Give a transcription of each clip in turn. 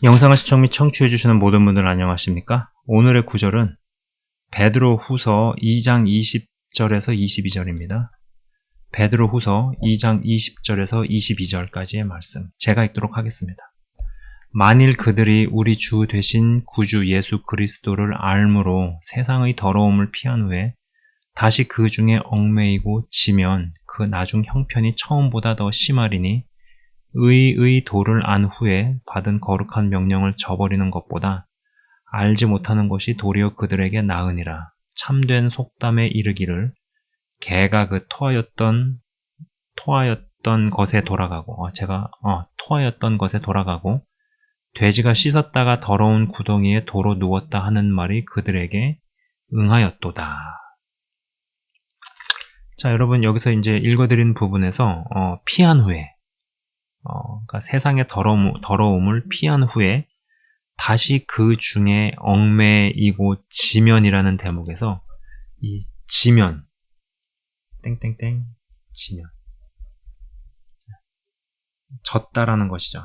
영상을 시청 및 청취해주시는 모든 분들 안녕하십니까? 오늘의 구절은 베드로 후서 2장 20절에서 22절입니다. 베드로 후서 2장 20절에서 22절까지의 말씀, 제가 읽도록 하겠습니다. 만일 그들이 우리 주 되신 구주 예수 그리스도를 알므로 세상의 더러움을 피한 후에 다시 그 중에 얽매이고 지면 그 나중 형편이 처음보다 더 심하리니 의의 도를 안 후에 받은 거룩한 명령을 저버리는 것보다 알지 못하는 것이 도리어 그들에게 나으니라. 참된 속담에 이르기를 개가 그 토하였던 것에 돌아가고 토하였던 것에 돌아가고 돼지가 씻었다가 더러운 구덩이에 도로 누웠다 하는 말이 그들에게 응하였도다. 자, 여러분 여기서 이제 읽어드린 부분에서 피한 후에 그러니까 세상의 더러움을 피한 후에 다시 그 중에 얽매이고 지면이라는 대목에서 이 지면 땡땡땡 지면 졌다라는 것이죠.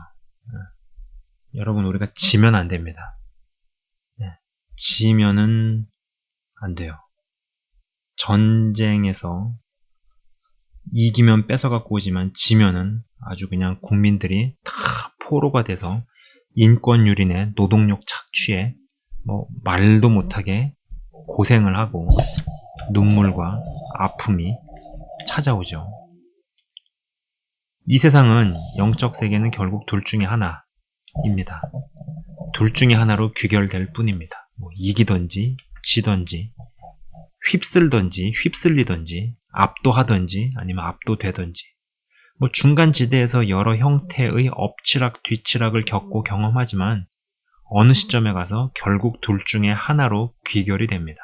여러분 우리가 지면 안 됩니다. 지면은 안 돼요. 전쟁에서 이기면 뺏어갖고 오지만 지면은 아주 그냥 국민들이 다 포로가 돼서 인권유린에 노동력 착취에 말도 못하게 고생을 하고 눈물과 아픔이 찾아오죠. 이 세상은 영적 세계는 결국 둘 중에 하나입니다. 둘 중에 하나로 귀결될 뿐입니다. 이기든지 지든지 휩쓸든지 휩쓸리든지 압도하든지 아니면 압도되든지 중간 지대에서 여러 형태의 엎치락 뒤치락을 겪고 경험하지만 어느 시점에 가서 결국 둘 중에 하나로 귀결이 됩니다.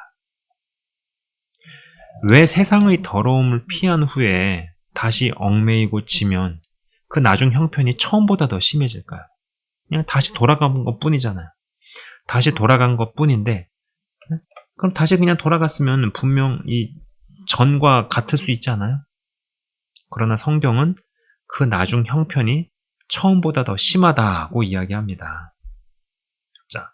왜 세상의 더러움을 피한 후에 다시 얽매이고 지면 그 나중 형편이 처음보다 더 심해질까요? 그냥 다시 돌아간 것 뿐이잖아요. 다시 돌아간 것 뿐인데 그럼 다시 그냥 돌아갔으면 분명 이 전과 같을 수 있지 않아요? 그러나 성경은 그 나중 형편이 처음보다 더 심하다고 이야기합니다. 자,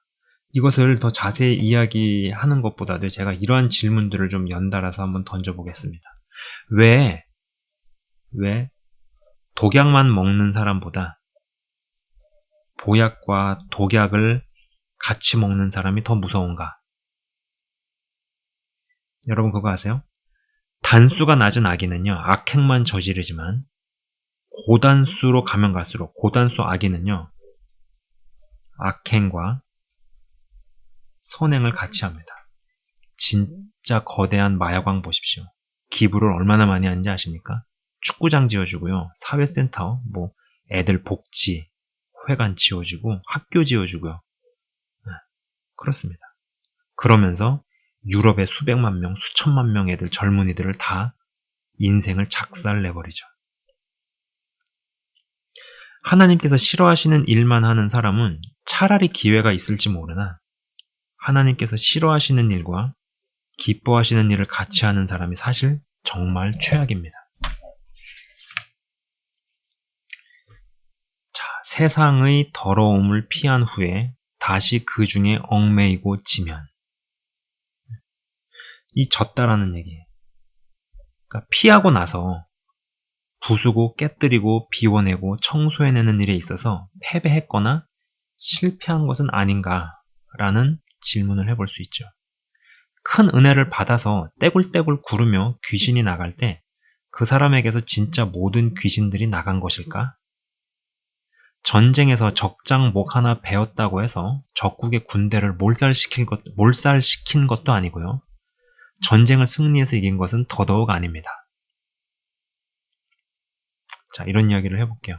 이것을 더 자세히 이야기하는 것보다도 제가 이러한 질문들을 좀 연달아서 한번 던져보겠습니다. 왜 독약만 먹는 사람보다 보약과 독약을 같이 먹는 사람이 더 무서운가? 여러분 그거 아세요? 단수가 낮은 아기는요, 악행만 저지르지만 고단수로 가면 갈수록 고단수 아기는요, 악행과 선행을 같이 합니다. 진짜 거대한 마약왕 보십시오. 기부를 얼마나 많이 하는지 아십니까? 축구장 지어주고요, 사회센터, 애들 복지, 회관 지어주고, 학교 지어주고요. 그렇습니다. 그러면서 유럽의 수백만 명, 수천만 명 애들, 젊은이들을 다 인생을 작살내버리죠. 하나님께서 싫어하시는 일만 하는 사람은 차라리 기회가 있을지 모르나 하나님께서 싫어하시는 일과 기뻐하시는 일을 같이 하는 사람이 사실 정말 최악입니다. 자, 세상의 더러움을 피한 후에 다시 그 중에 얽매이고 지면 이 졌다라는 얘기예요. 그러니까 피하고 나서 부수고 깨뜨리고 비워내고 청소해내는 일에 있어서 패배했거나 실패한 것은 아닌가라는 질문을 해볼 수 있죠. 큰 은혜를 받아서 떼굴떼굴 구르며 귀신이 나갈 때 그 사람에게서 진짜 모든 귀신들이 나간 것일까? 전쟁에서 적장목 하나 베었다고 해서 적국의 군대를 몰살시킨 것도 아니고요. 전쟁을 승리해서 이긴 것은 더더욱 아닙니다. 자, 이런 이야기를 해볼게요.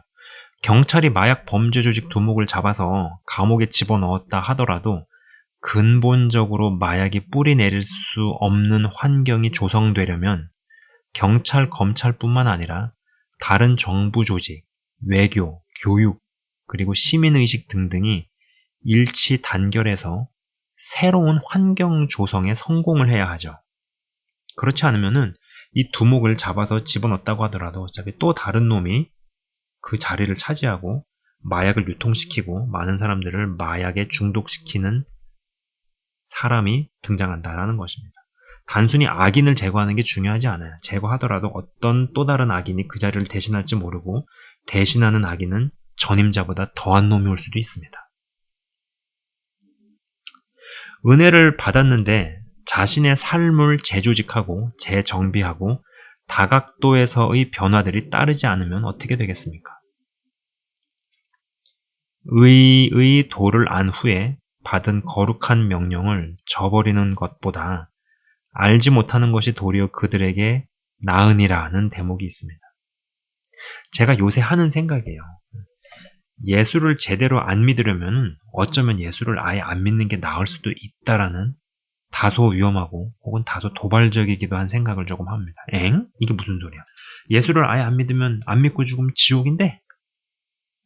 경찰이 마약 범죄 조직 두목을 잡아서 감옥에 집어넣었다 하더라도 근본적으로 마약이 뿌리 내릴 수 없는 환경이 조성되려면 경찰, 검찰뿐만 아니라 다른 정부 조직, 외교, 교육, 그리고 시민의식 등등이 일치 단결해서 새로운 환경 조성에 성공을 해야 하죠. 그렇지 않으면은 이 두목을 잡아서 집어넣었다고 하더라도 어차피 또 다른 놈이 그 자리를 차지하고 마약을 유통시키고 많은 사람들을 마약에 중독시키는 사람이 등장한다라는 것입니다. 단순히 악인을 제거하는 게 중요하지 않아요. 제거하더라도 어떤 또 다른 악인이 그 자리를 대신할지 모르고 대신하는 악인은 전임자보다 더한 놈이 올 수도 있습니다. 은혜를 받았는데 자신의 삶을 재조직하고 재정비하고 다각도에서의 변화들이 따르지 않으면 어떻게 되겠습니까? 의의 도를 안 후에 받은 거룩한 명령을 저버리는 것보다 알지 못하는 것이 도리어 그들에게 나으니라는 대목이 있습니다. 제가 요새 하는 생각이에요. 예수를 제대로 안 믿으려면 어쩌면 예수를 아예 안 믿는 게 나을 수도 있다라는 다소 위험하고 혹은 다소 도발적이기도 한 생각을 조금 합니다. 이게 무슨 소리야? 예수를 아예 안 믿으면 안 믿고 죽으면 지옥인데?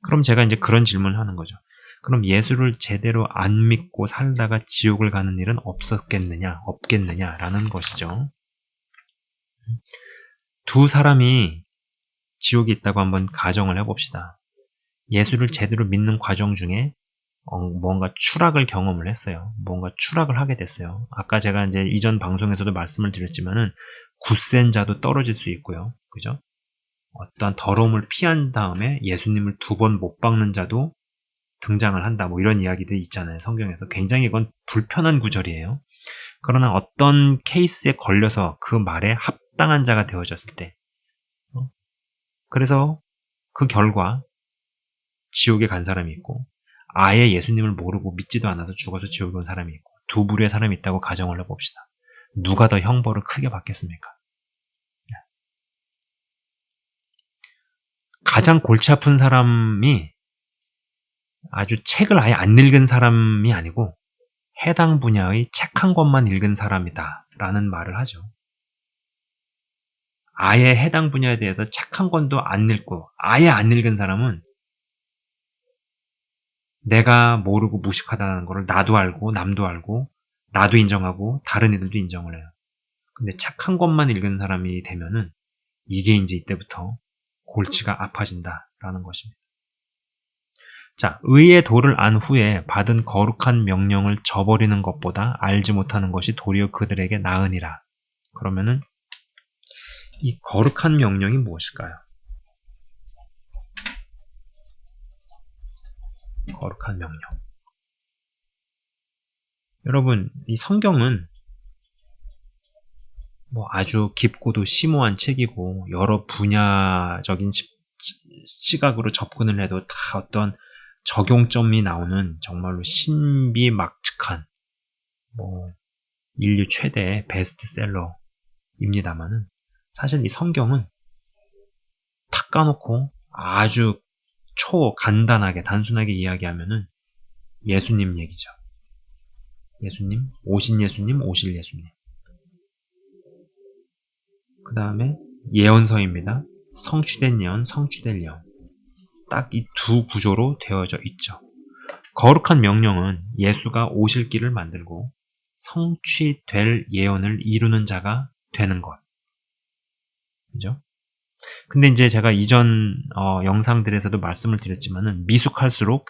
그럼 제가 이제 그런 질문을 하는 거죠. 그럼 예수를 제대로 안 믿고 살다가 지옥을 가는 일은 없겠느냐라는 것이죠. 두 사람이 지옥에 있다고 한번 가정을 해봅시다. 예수를 제대로 믿는 과정 중에 뭔가 추락을 경험을 했어요. 뭔가 추락을 하게 됐어요. 아까 제가 이제 이전 방송에서도 말씀을 드렸지만은 굳센 자도 떨어질 수 있고요. 그죠? 어떠한 더러움을 피한 다음에 예수님을 2번 못 박는 자도 등장을 한다. 뭐 이런 이야기들이 있잖아요. 성경에서. 굉장히 이건 불편한 구절이에요. 그러나 어떤 케이스에 걸려서 그 말에 합당한 자가 되어졌을 때 그래서 그 결과 지옥에 간 사람이 있고 아예 예수님을 모르고 믿지도 않아서 죽어서 지옥에 온 사람이 있고 두 부류의 사람이 있다고 가정을 해봅시다. 누가 더 형벌을 크게 받겠습니까? 가장 골치 아픈 사람이 아주 책을 아예 안 읽은 사람이 아니고 해당 분야의 책 한 권만 읽은 사람이다 라는 말을 하죠. 아예 해당 분야에 대해서 책 한 권도 안 읽고 아예 안 읽은 사람은 내가 모르고 무식하다는 것을 나도 알고 남도 알고 나도 인정하고 다른 이들도 인정을 해요. 근데 책 한 권만 읽은 사람이 되면은 이게 이제 이때부터 골치가 아파진다라는 것입니다. 자, 의의 도를 안 후에 받은 거룩한 명령을 저버리는 것보다 알지 못하는 것이 도리어 그들에게 나으니라. 그러면은 이 거룩한 명령이 무엇일까요? 거룩한 명령. 여러분, 이 성경은 뭐 아주 깊고도 심오한 책이고 여러 분야적인 시각으로 접근을 해도 다 어떤 적용점이 나오는 정말로 신비막측한 뭐 인류 최대의 베스트셀러입니다만은 사실 이 성경은 탁 까놓고 아주 간단하게 단순하게 이야기하면은 예수님 얘기죠. 예수님, 오신 예수님, 오실 예수님. 그 다음에 예언서입니다. 성취된 예언, 성취될 예언. 딱 이 두 구조로 되어져 있죠. 거룩한 명령은 예수가 오실 길을 만들고 성취될 예언을 이루는 자가 되는 것. 그죠? 근데 이제 제가 이전 영상들에서도 말씀을 드렸지만은 미숙할수록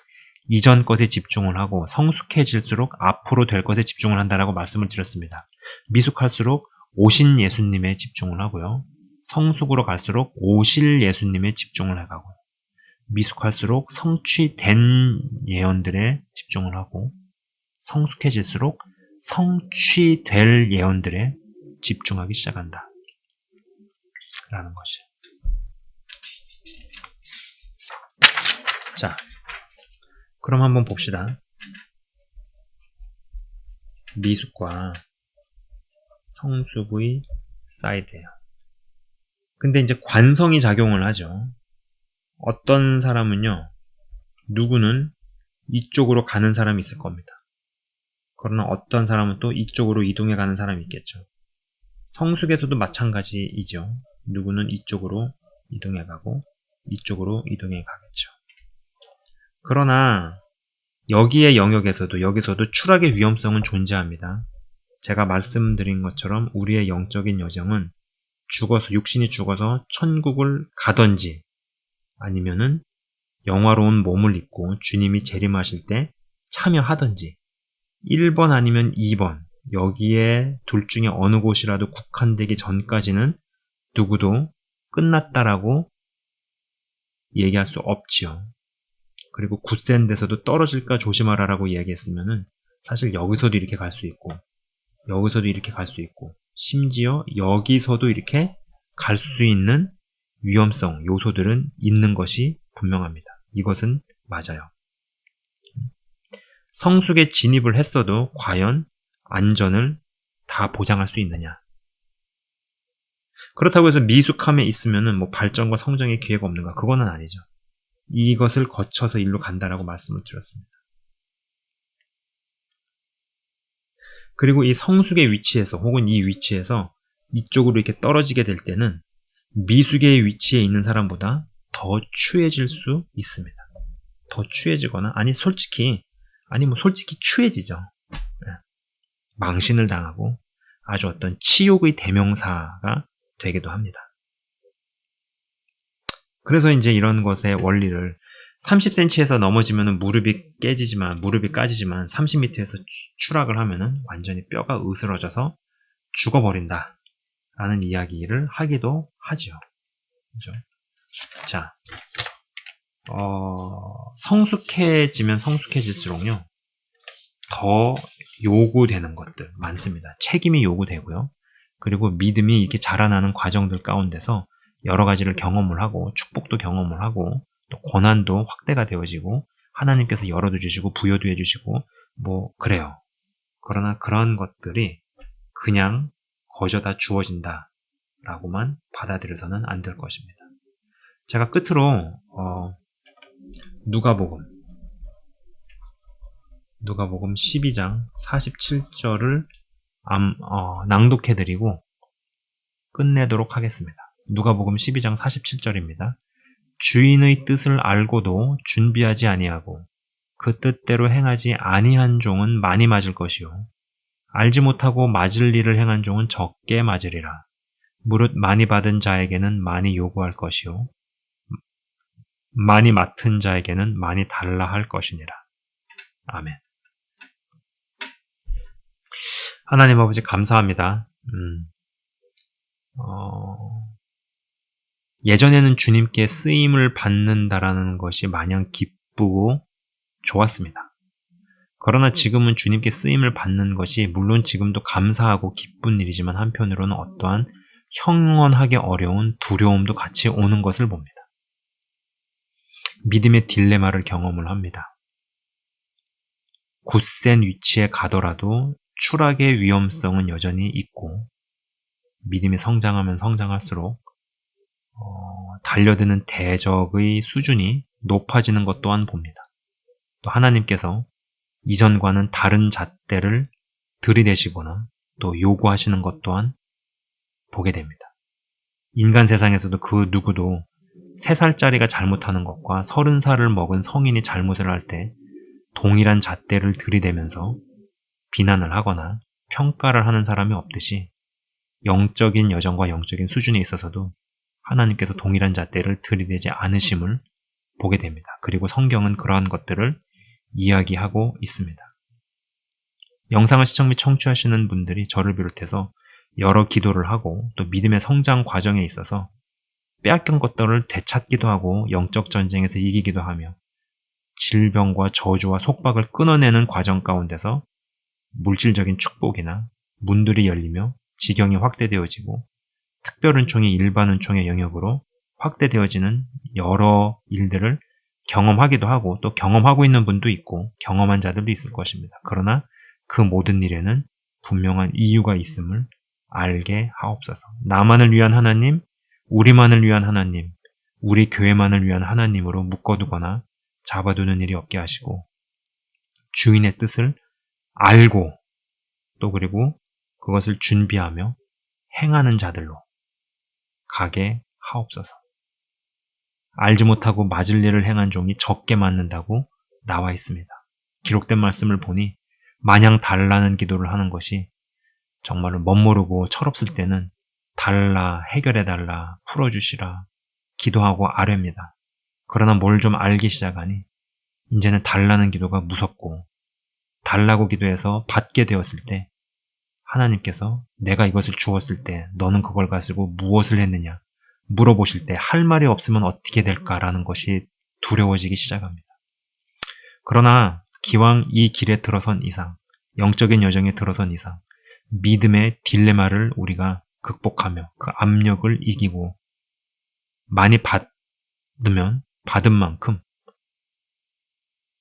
이전 것에 집중을 하고 성숙해질수록 앞으로 될 것에 집중을 한다라고 말씀을 드렸습니다. 미숙할수록 오신 예수님에 집중을 하고요. 성숙으로 갈수록 오실 예수님에 집중을 해가고요. 미숙할수록 성취된 예언들에 집중을 하고 성숙해질수록 성취될 예언들에 집중하기 시작한다. 라는 것이. 자, 그럼 한번 봅시다. 미숙과 성숙의 사이드예요. 근데 이제 관성이 작용을 하죠. 어떤 사람은요, 누구는 이쪽으로 가는 사람이 있을 겁니다. 그러나 어떤 사람은 또 이쪽으로 이동해 가는 사람이 있겠죠. 성숙에서도 마찬가지이죠. 누구는 이쪽으로 이동해 가고 이쪽으로 이동해 가겠죠. 그러나 여기의 여기서도 추락의 위험성은 존재합니다. 제가 말씀드린 것처럼 우리의 영적인 여정은 육신이 죽어서 천국을 가든지 아니면은 영화로운 몸을 입고 주님이 재림하실 때 참여하든지 1번 아니면 2번 여기에 둘 중에 어느 곳이라도 국한되기 전까지는 누구도 끝났다라고 얘기할 수 없지요. 그리고 굳센 데서도 떨어질까 조심하라라고 이야기했으면은 사실 여기서도 이렇게 갈 수 있고 여기서도 이렇게 갈 수 있고 심지어 여기서도 이렇게 갈 수 있는 위험성 요소들은 있는 것이 분명합니다. 이것은 맞아요. 성숙에 진입을 했어도 과연 안전을 다 보장할 수 있느냐? 그렇다고 해서 미숙함에 있으면은 뭐 발전과 성장의 기회가 없는가? 그거는 아니죠. 이것을 거쳐서 일로 간다라고 말씀을 드렸습니다. 그리고 이 성숙의 위치에서 혹은 이 위치에서 이쪽으로 이렇게 떨어지게 될 때는 미숙의 위치에 있는 사람보다 더 추해질 수 있습니다. 더 추해지거나 솔직히 추해지죠. 망신을 당하고 아주 어떤 치욕의 대명사가 되기도 합니다. 그래서 이제 이런 것의 원리를 30cm에서 넘어지면 무릎이 까지지만 30m에서 추락을 하면 완전히 뼈가 으스러져서 죽어버린다 라는 이야기를 하기도 하죠. 그죠? 자, 성숙해지면 성숙해질수록요 더 요구되는 것들 많습니다. 책임이 요구되고요. 그리고 믿음이 이렇게 자라나는 과정들 가운데서 여러 가지를 경험을 하고 축복도 경험을 하고 또 권한도 확대가 되어지고 하나님께서 열어도 주시고 부여도 해주시고 뭐 그래요. 그러나 그런 것들이 그냥 거저 다 주어진다 라고만 받아들여서는 안 될 것입니다. 제가 끝으로 누가복음 12장 47절을 낭독해드리고 끝내도록 하겠습니다. 누가복음 12장 47절입니다. 주인의 뜻을 알고도 준비하지 아니하고 그 뜻대로 행하지 아니한 종은 많이 맞을 것이요 알지 못하고 맞을 일을 행한 종은 적게 맞으리라. 무릇 많이 받은 자에게는 많이 요구할 것이요 많이 맡은 자에게는 많이 달라 할 것이니라. 아멘. 하나님 아버지 감사합니다. 예전에는 주님께 쓰임을 받는다라는 것이 마냥 기쁘고 좋았습니다. 그러나 지금은 주님께 쓰임을 받는 것이 물론 지금도 감사하고 기쁜 일이지만 한편으로는 어떠한 형언하기 어려운 두려움도 같이 오는 것을 봅니다. 믿음의 딜레마를 경험을 합니다. 굳센 위치에 가더라도 추락의 위험성은 여전히 있고 믿음이 성장하면 성장할수록 달려드는 대적의 수준이 높아지는 것 또한 봅니다. 또 하나님께서 이전과는 다른 잣대를 들이대시거나 또 요구하시는 것 또한 보게 됩니다. 인간 세상에서도 그 누구도 3살짜리가 잘못하는 것과 30살을 먹은 성인이 잘못을 할 때 동일한 잣대를 들이대면서 비난을 하거나 평가를 하는 사람이 없듯이 영적인 여정과 영적인 수준에 있어서도 하나님께서 동일한 잣대를 들이대지 않으심을 보게 됩니다. 그리고 성경은 그러한 것들을 이야기하고 있습니다. 영상을 시청 및 청취하시는 분들이 저를 비롯해서 여러 기도를 하고 또 믿음의 성장 과정에 있어서 빼앗긴 것들을 되찾기도 하고 영적 전쟁에서 이기기도 하며 질병과 저주와 속박을 끊어내는 과정 가운데서 물질적인 축복이나 문들이 열리며 지경이 확대되어지고 특별은총이 일반은총의 영역으로 확대되어지는 여러 일들을 경험하기도 하고 또 경험하고 있는 분도 있고 경험한 자들도 있을 것입니다. 그러나 그 모든 일에는 분명한 이유가 있음을 알게 하옵소서. 나만을 위한 하나님, 우리만을 위한 하나님, 우리 교회만을 위한 하나님으로 묶어두거나 잡아두는 일이 없게 하시고 주인의 뜻을 알고 또 그리고 그것을 준비하며 행하는 자들로 가게 하옵소서. 알지 못하고 맞을 일을 행한 종이 적게 맞는다고 나와 있습니다. 기록된 말씀을 보니 마냥 달라는 기도를 하는 것이 정말로 멋모르고 철없을 때는 달라, 해결해달라, 풀어주시라 기도하고 아뢰입니다. 그러나 뭘 좀 알기 시작하니 이제는 달라는 기도가 무섭고, 달라고 기도해서 받게 되었을 때 하나님께서 내가 이것을 주었을 때 너는 그걸 가지고 무엇을 했느냐 물어보실 때 할 말이 없으면 어떻게 될까라는 것이 두려워지기 시작합니다. 그러나 기왕 이 길에 들어선 이상, 영적인 여정에 들어선 이상, 믿음의 딜레마를 우리가 극복하며 그 압력을 이기고 많이 받으면 받은 만큼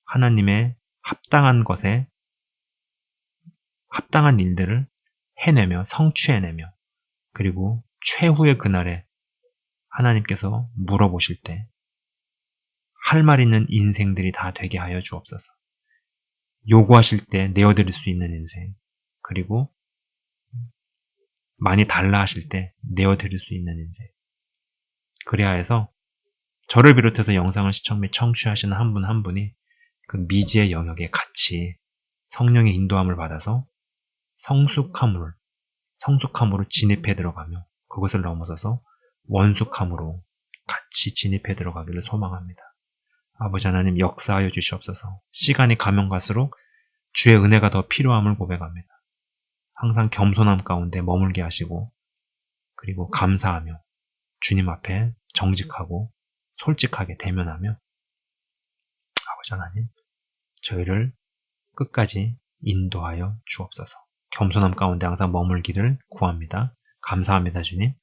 하나님의 합당한 것에 합당한 일들을 해내며 성취해내며, 그리고 최후의 그날에 하나님께서 물어보실 때 할 말 있는 인생들이 다 되게 하여 주옵소서. 요구하실 때 내어드릴 수 있는 인생, 그리고 많이 달라 하실 때 내어드릴 수 있는 인생. 그래야 해서 저를 비롯해서 영상을 시청 및 청취하시는 한 분 한 분이 그 미지의 영역에 같이 성령의 인도함을 받아서 성숙함으로 진입해 들어가며 그것을 넘어서서 원숙함으로 같이 진입해 들어가기를 소망합니다. 아버지 하나님, 역사하여 주시옵소서. 시간이 가면 갈수록 주의 은혜가 더 필요함을 고백합니다. 항상 겸손함 가운데 머물게 하시고, 그리고 감사하며 주님 앞에 정직하고 솔직하게 대면하며, 아버지 하나님, 저희를 끝까지 인도하여 주옵소서. 겸손함 가운데 항상 머물기를 구합니다. 감사합니다, 주님.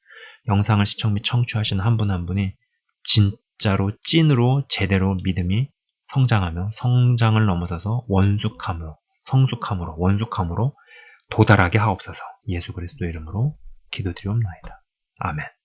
영상을 시청 및 청취하시는 한 분 한 분이 진짜로 찐으로 제대로 믿음이 성장하며 성장을 넘어서서 성숙함으로 원숙함으로 도달하게 하옵소서. 예수 그리스도의 이름으로 기도드리옵나이다. 아멘.